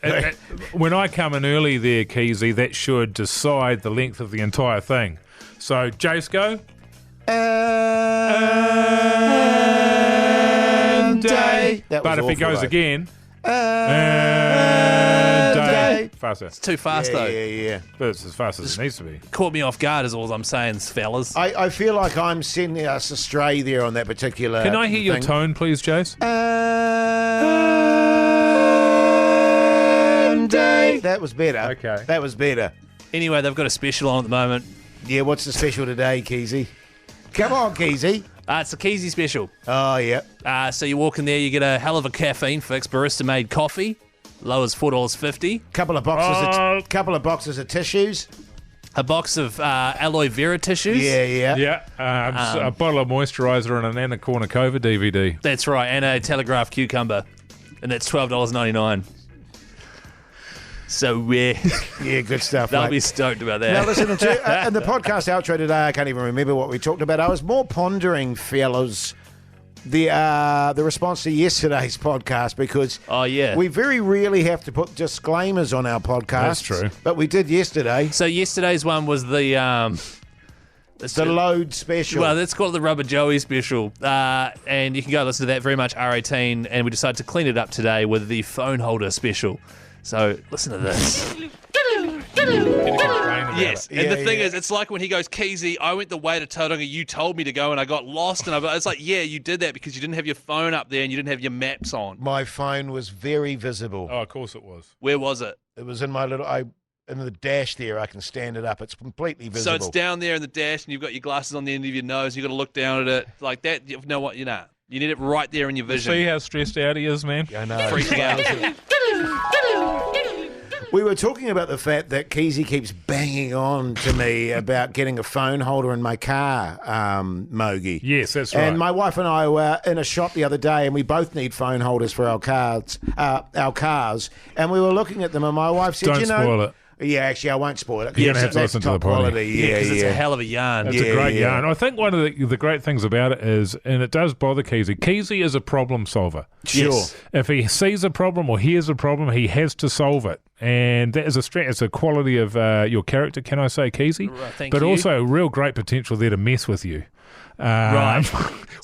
when I come in early there, Keyzie, that should decide the length of the entire thing. So, Jase, go. And Day. But if it goes again, and Day. Faster. It's too fast, though. Yeah. But it's as fast as it needs to be. Caught me off guard is all I'm saying, fellas. I feel like I'm sending us astray there on that particular Can I hear your thing. tone, please, Jase? And Day. That was better. Okay. That was better. Anyway, they've got a special on at the moment. Yeah, what's the special today, Keyzie? Come on, Keyzie. It's a Keyzie special. Oh, yeah. So you walk in there, you get a hell of a caffeine fix, barista-made coffee, low as $4.50. Couple of boxes of tissues. A box of aloe vera tissues. Yeah. Yeah. A bottle of moisturiser and an Anna Kournikova DVD. That's right, and a Telegraph cucumber. And that's $12.99. So, Yeah, good stuff. they'll mate. be stoked about that. Now, listen, in the podcast outro today, I can't even remember what we talked about. I was more pondering, fellas, the response to yesterday's podcast because we very rarely have to put disclaimers on our podcast. That's true. But we did yesterday. So yesterday's one was the load special. Well, let's call it the Rubber Joey special. And you can go listen to that, very much R18. And we decided to clean it up today with the phone holder special. So listen to this. Yes, and the thing is, it's like when he goes, Keyzie, I went the way to Tauranga, you told me to go, and I got lost. And it's like, yeah, you did that because you didn't have your phone up there and you didn't have your maps on. My phone was very visible. Oh, of course it was. Where was it? It was in my in the dash there. I can stand it up. It's completely visible. So it's down there in the dash, and you've got your glasses on the end of your nose. You've got to look down at it like that. You know what? You need it right there in your vision. See how stressed out he is, man? I know. Freaking out. We were talking about the fact that Keyzie keeps banging on to me about getting a phone holder in my car, Mogi. Yes, that's right. And my wife and I were in a shop the other day, and we both need phone holders for our cars. And we were looking at them, and my wife said, Don't spoil it. Yeah, actually, I won't spoil it. You're going to have to listen to the quality. Yeah, because it's a hell of a yarn. It's a great yarn. I think one of the great things about it is, and it does bother Keyzie, Keyzie is a problem solver. Sure. Yes. If he sees a problem or hears a problem, he has to solve it. And that is a strength. It's a quality of your character, can I say, Keyzie? Right, thank but you. also real great potential there to mess with you. Right.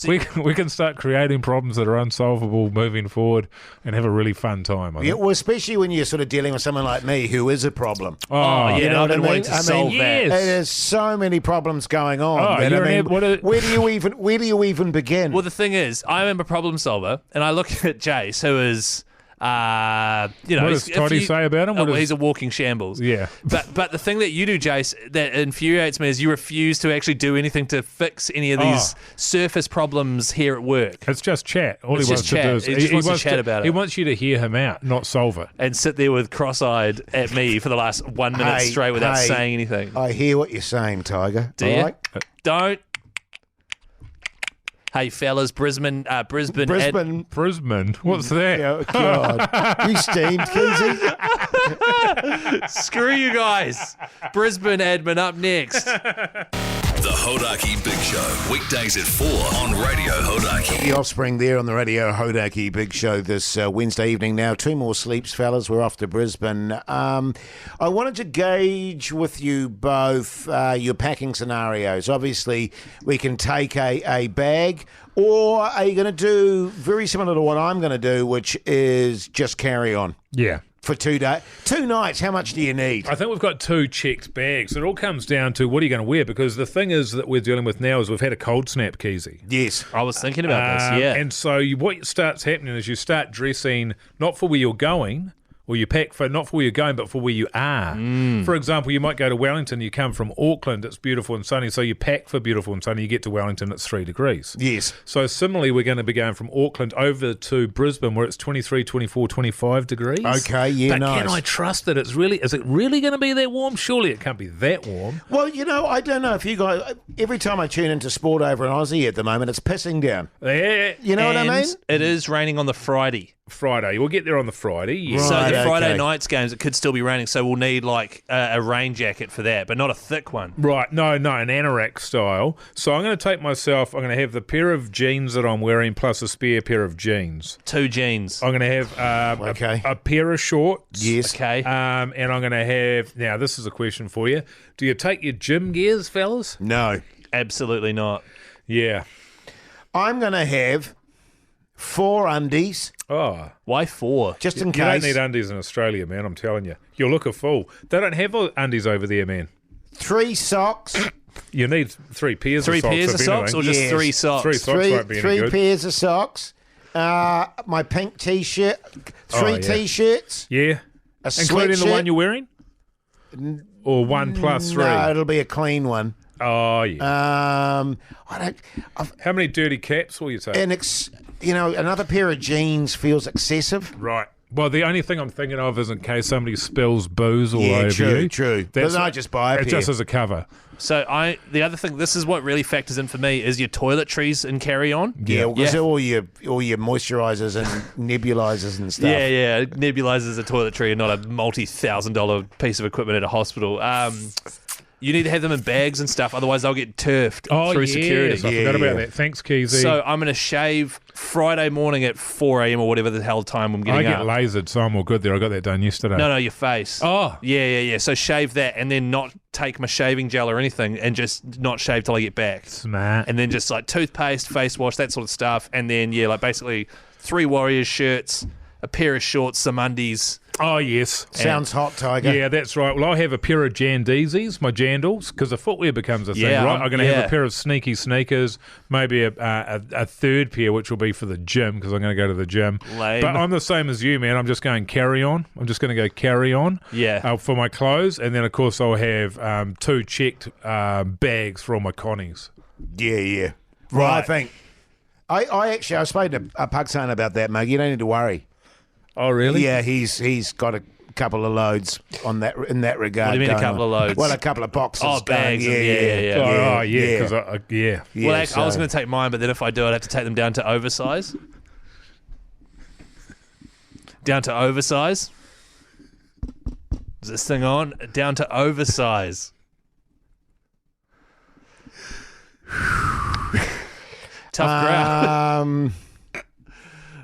we can start creating problems that are unsolvable moving forward and have a really fun time. I think. Yeah, well, especially when you're sort of dealing with someone like me who is a problem. Oh, yeah, You know I've been what I wanting mean? to solve yes. that. There's so many problems going on. Oh, that, you're I mean, an- where do you even begin? Well, the thing is, I am a problem solver, and I look at Jase, who is, What does if Toddy you- say about him? What well, is- he's a walking shambles. Yeah. But the thing that you do, Jase, that infuriates me is you refuse to actually do anything to fix any of these surface problems here at work. It's just chat. All It's he wants just to chat. do is He just wants to chat about He it. wants you to hear him out, not solve it. And sit there with cross-eyed at me for the last 1 minute Hey, straight without hey. saying anything. I hear what you're saying, Tiger. Do all you? right? Don't. Hey, fellas, Brisbane. Brisbane. Brisbane, what's that? Oh, God. You steamed, Keyzie? Screw you guys. Brisbane admin up next. The Hodaki Big Show, weekdays at 4 on Radio Hodaki. The Offspring there on the Radio Hodaki Big Show this Wednesday evening. Now, 2 more sleeps, fellas. We're off to Brisbane. I wanted to gauge with you both your packing scenarios. Obviously, we can take a bag, or are you going to do very similar to what I'm going to do, which is just carry on? Yeah. For 2 days. 2 nights, how much do you need? I think we've got 2 checked bags. It all comes down to what are you going to wear, because the thing is that we're dealing with now is we've had a cold snap, Keyzie. Yes. I was thinking about this, yeah. And so what starts happening is you start dressing not for where you're going Or you pack for not for where you're going, but for where you are. For example, you might go to Wellington, you come from Auckland, it's beautiful and sunny, so you pack for beautiful and sunny, you get to Wellington, it's 3 degrees. Yes. So similarly, we're going to be going from Auckland over to Brisbane, where it's 23, 24, 25 degrees. Okay, yeah, but nice. can I trust that is it really going to be that warm? Surely it can't be that warm. Well, I don't know if you guys, every time I tune into sport over in Aussie at the moment, it's pissing down. Yeah. You know what I mean? It is raining on the Friday. Friday. We'll get there on the Friday. Yeah. So Right, the Friday okay. night's games, it could still be raining, so we'll need like a rain jacket for that, but not a thick one. Right, no, an anorak style. So I'm going to I'm going to have the pair of jeans that I'm wearing plus a spare pair of jeans. 2 jeans. I'm going to have a pair of shorts. Yes. Okay. And I'm going to have, now this is a question for you. Do you take your gym gears, fellas? No. Absolutely not. Yeah. I'm going to have 4 undies, Oh. Why 4? just in You don't case. need undies in Australia, man, I'm telling you. You'll look a fool. They don't have undies over there, man. 3 socks. You need 3 pairs 3 of socks. pairs of if socks or anything. just Yes. 3 socks? 3 socks won't be any Three good. pairs of socks. My pink T-shirt. 3 yeah. T-shirts. Yeah. A Including the sweatshirt. one you're wearing? Or 1 plus 3? No, it'll be a clean one. Oh, yeah. How many dirty caps will you take? Another pair of jeans feels excessive. Right. Well, the only thing I'm thinking of is in case somebody spills booze all Yeah, over true, you. true. But then I just buy a it pair. just as a cover. So the other thing, this is what really factors in for me, is your toiletries and carry-on. Yeah, because all your moisturisers and nebulizers and stuff. Yeah. Nebulizers are toiletry and not a multi-$1,000 piece of equipment at a hospital. You need to have them in bags and stuff, otherwise they'll get turfed through security. I forgot about that. Thanks, Keyzie. So I'm going to shave Friday morning at 4 a.m. or whatever the hell time I'm I getting get up. lasered, so I'm all good there. I got that done yesterday. No, your face. Oh. Yeah. So shave that and then not take my shaving gel or anything and just not shave till I get back. Smart. And then just like toothpaste, face wash, that sort of stuff. And then, like basically 3 Warriors shirts, a pair of shorts, some undies. Oh, yes. Sounds hot, Tiger. Yeah, that's right. Well, I'll have a pair of Jandeezys, my jandals, because the footwear becomes a thing, Yeah, right? I'm going to have yeah. a pair of sneaky sneakers, maybe a third pair, which will be for the gym, because I'm going to go to the gym. Lame. But I'm the same as you, man. I'm just going carry on. I'm just going to go carry on for my clothes. And then, of course, I'll have 2 checked bags for all my connies. Yeah. Right. I think. I spoke to Pugsane about that, mate. You don't need to worry. Oh, really? Yeah, he's got a couple of loads in that regard. What do you mean a going couple on. of loads? Well, a couple of boxes. Oh, bags. Going. Yeah. Oh, yeah. 'Cause Yeah, Well, I was so- going to take mine, but then if I do, I'd have to take them down to oversize. Down to oversize. Is this thing on? Down to oversize. Tough crowd.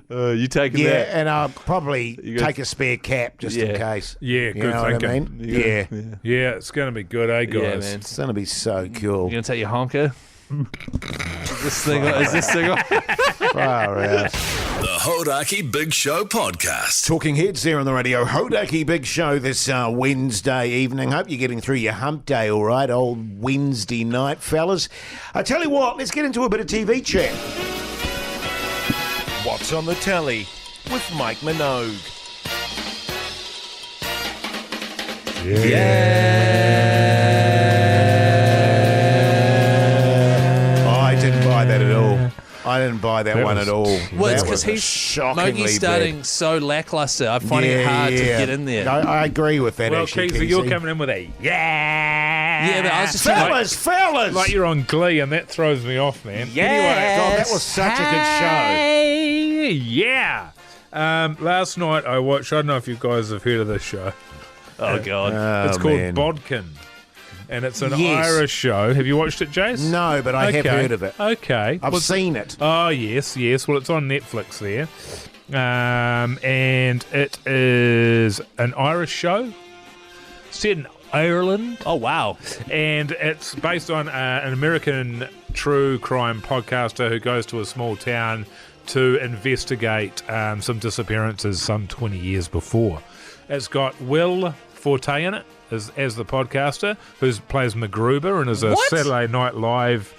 You taking Yeah, that? and I'll probably take a spare cap just in case. Yeah, You good know what I thinking. mean? Yeah. Yeah, it's going to be good, eh, guys? Yeah, man. It's going to be so cool. You going to take your honker? Is this thing on? Far out. The Hodaki Big Show podcast. Talking heads there on the radio. Hodaki Big Show this Wednesday evening. Hope you're getting through your hump day all right. Old Wednesday night, fellas. I tell you what, let's get into a bit of TV chat. What's on the telly with Mike Minogue? I didn't buy that at all. I didn't buy that one was at all. Well, it's That because was he's shockingly Mogi's starting so lackluster. I'm finding it hard to get in there. I agree with that, Well, actually, Keyzie, you're Keyzie. coming in with a Yeah, but I was just Fellas! like you're on Glee, and that throws me off, man. Anyway, God, that was such a good show. Yeah. Last night I watched, I don't know if you guys have heard of this show. Oh god. It's called man. Bodkin. And it's an Yes. Irish show. Have you watched it, Jase? No, but I have heard of it. Okay. I've seen it. Oh, yes. Well, it's on Netflix there. And it is an Irish show set in Ireland. Oh wow. And it's based on an American true crime podcaster who goes to a small town to investigate some disappearances some 20 years before. It's got Will Forte in it as the podcaster, who plays MacGruber and is a What? Saturday Night Live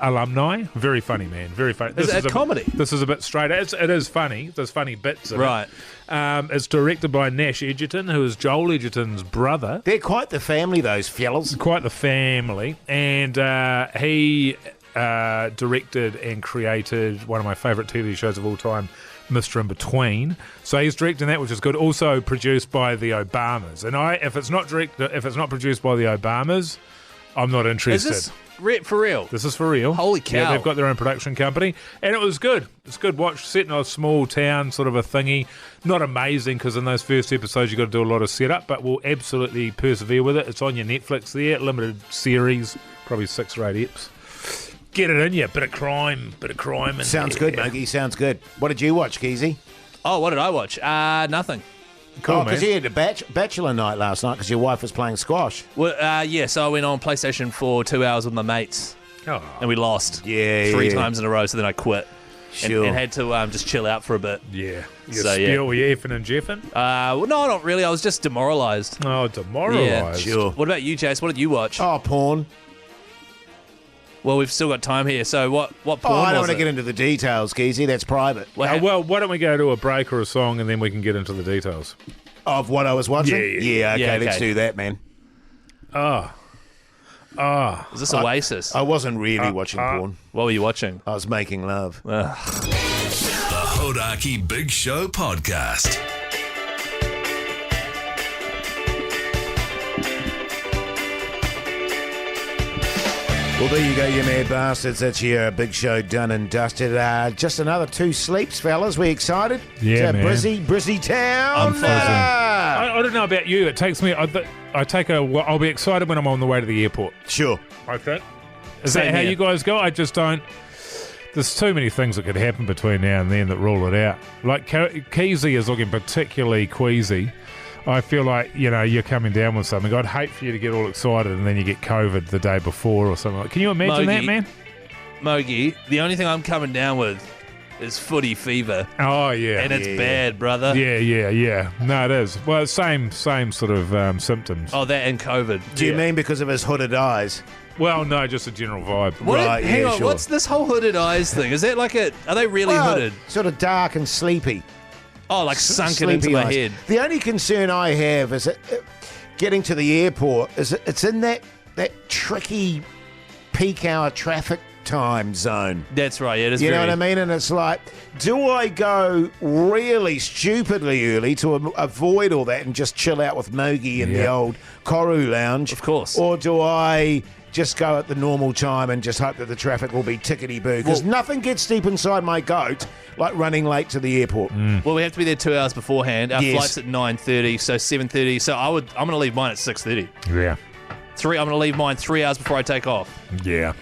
alumni. Very funny, man. Very funny. Is it a comedy? This is a bit straight. It is funny. There's funny bits in Right. it. It's directed by Nash Edgerton, who is Joel Edgerton's brother. They're quite the family, those fellas. Quite the family. And he directed and created one of my favourite TV shows of all time, Mr. In Between. So he's directing that, which is good. Also produced by the Obamas. And if it's not produced by the Obamas, I'm not interested. Is this for real? This is for real. Holy cow. Yeah, they've got their own production company. And it was good. It's good watch, set in a small town, sort of a thingy. Not amazing, because in those first episodes you've got to do a lot of setup, but we'll absolutely persevere with it. It's on your Netflix there, limited series, probably 6 or 8 eps. Get it in you. Bit of crime. In Sounds there. good, Monkey. Sounds good. What did you watch, Keyzie? Oh, what did I watch? Nothing. Cool, man. Because you had a bachelor night last night because your wife was playing squash. Well, yeah, so I went on PlayStation for 2 hours with my mates, Oh. and we lost Yeah, 3 yeah. times in a row, so then I quit. Sure. And had to just chill out for a bit. Yeah. So, Were you effing and jeffing? Well, no, not really. I was just demoralised. Oh, demoralised. Sure. What about you, Jase? What did you watch? Oh, porn. Well, we've still got time here. So what porn Oh, I don't was want to it? get into the details, Keyzie. That's private. Well, why don't we go to a break or a song and then we can get into the details? Of what I was watching? Yeah, okay, Yeah, let's okay. do that, man. Is this Oasis? I wasn't really watching porn. What were you watching? I was making love. The Hodaki Big Show Podcast. Well, there you go, you mad bastards. That's your big show done and dusted. Just another 2 sleeps, fellas. We excited? Yeah, man. Brizzy town. I'm frozen. I don't know about you. It takes me. I'll be excited when I'm on the way to the airport. Sure. I think. Is Same that how here. you guys go? I just don't. There's too many things that could happen between now and then that rule it out. Like Keyzie is looking particularly queasy. I feel like, you're coming down with something. I'd hate for you to get all excited and then you get COVID the day before or something. Can you imagine that, Mogi. man? Mogi, the only thing I'm coming down with is footy fever. Oh, yeah. And it's bad, brother. Yeah. No, it is. Well, same sort of symptoms. Oh, that and COVID. Do you mean because of his hooded eyes? Well, no, just a general vibe. What? Right, Hang yeah, on, sure. what's this whole hooded eyes thing? Is that like are they really hooded? Sort of dark and sleepy. Oh, like sunken Sleepy into my eyes. head. The only concern I have is that getting to the airport is it's in that tricky peak hour traffic time zone. That's right, yeah, it is You know very... what I mean? And it's like, do I go really stupidly early to avoid all that and just chill out with Mogi in the old Koru lounge? Of course. Or do I just go at the normal time and just hope that the traffic will be tickety-boo? Because nothing gets deep inside my goat like running late to the airport. Well, we have to be there 2 hours beforehand. Our Yes. flight's at 9:30, so 7:30. So I'm going to leave mine at 6:30. Yeah. I'm going to leave mine 3 hours before I take off. Yeah.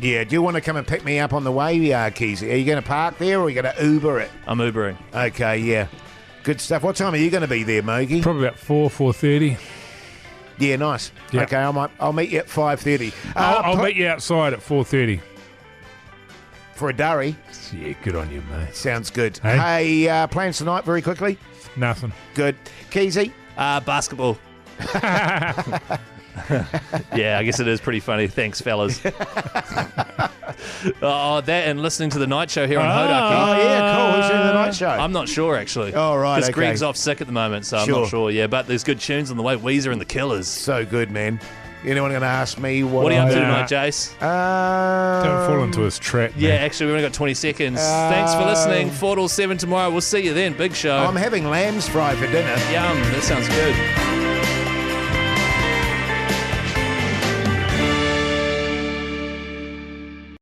Yeah, do you want to come and pick me up on the way, Keyzie? Are you going to park there or are you going to Uber it? I'm Ubering. Okay, yeah. Good stuff. What time are you going to be there, Mogi? Probably about 4:30. Yeah, nice. Yeah. Okay, I'll meet you at 5:30. I'll meet you outside at 4:30. For a durry. Yeah, good on you, mate. Sounds good. Hey? Hey, plans tonight very quickly? Nothing. Good. Keyzie? Basketball. Yeah, I guess it is pretty funny. Thanks, fellas. That and listening to the night show here on Hodaki. Oh, yeah, cool. Who's doing the night show? I'm not sure, actually. Oh, right, Because okay. Greg's off sick at the moment, so I'm Sure. not sure. Yeah, but there's good tunes on the way. Weezer and the Killers. So good, man. Anyone going to ask me what What are you up to Nah. tonight, Jace? Don't fall into his trap, Yeah, man. actually, we've only got 20 seconds. Thanks for listening. 4 till 7 tomorrow. We'll see you then. Big show. I'm having lamb's fry for dinner. Yum. That sounds good.